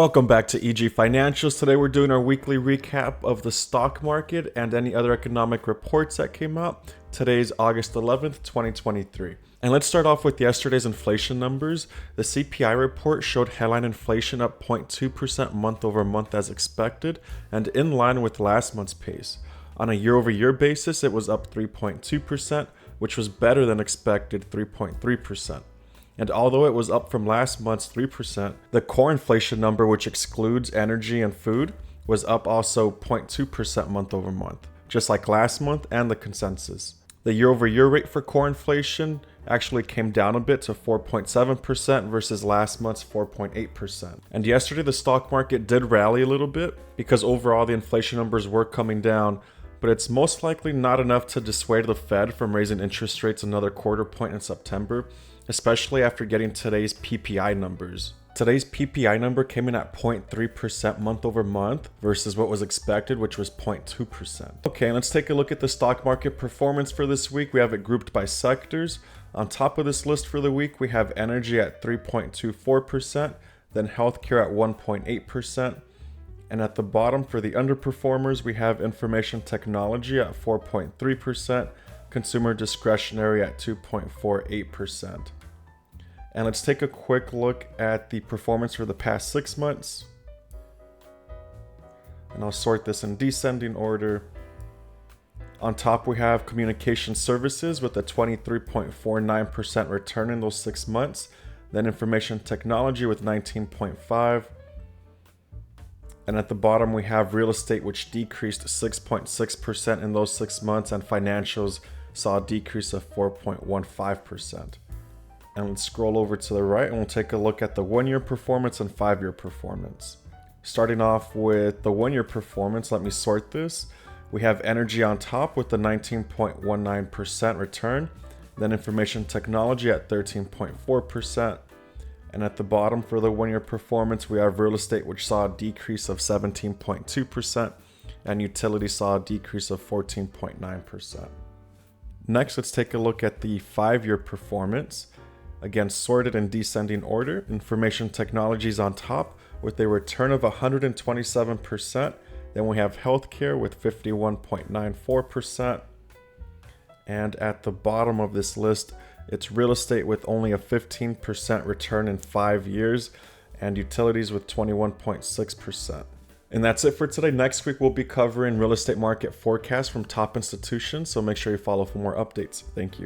Welcome back to EG Financials. Today we're doing our weekly recap of the stock market and any other economic reports that came out. Today's August 11th, 2023. And let's start off with yesterday's inflation numbers. The CPI report showed headline inflation up 0.2% month over month as expected and in line with last month's pace. On a year-over-year basis, it was up 3.2%, which was better than expected 3.3%. And although it was up from last month's 3%, the core inflation number, which excludes energy and food, was up also 0.2% month over month, just like last month and the consensus. The year-over-year rate for core inflation actually came down a bit to 4.7% versus last month's 4.8%. And yesterday the stock market did rally a little bit because overall the inflation numbers were coming down, but it's most likely not enough to dissuade the Fed from raising interest rates another quarter point in September, especially after getting today's PPI numbers. Today's PPI number came in at 0.3% month over month versus what was expected, which was 0.2%. Okay, let's take a look at the stock market performance for this week. We have it grouped by sectors. On top of this list for the week, we have energy at 3.24%, then healthcare at 1.8%, and at the bottom for the underperformers, we have information technology at 4.3%, consumer discretionary at 2.48%. And let's take a quick look at the performance for the past 6 months. And I'll sort this in descending order. On top, we have communication services with a 23.49% return in those 6 months. Then information technology with 19.5%. And at the bottom, we have real estate, which decreased 6.6% in those 6 months, and financials saw a decrease of 4.15%. And let's scroll over to the right and we'll take a look at the 1-year performance and 5-year performance. Starting off with the 1-year performance, let me sort this. We have energy on top with the 19.19% return, then information technology at 13.4%. And at the bottom for the 1-year performance, we have real estate, which saw a decrease of 17.2%, and utility saw a decrease of 14.9%. Next, let's take a look at the 5-year performance. Again, sorted in descending order. Information technologies on top with a return of 127%. Then we have healthcare with 51.94%. And at the bottom of this list, it's real estate with only a 15% return in 5 years, and utilities with 21.6%. And that's it for today. Next week, we'll be covering real estate market forecasts from top institutions, so make sure you follow for more updates. Thank you.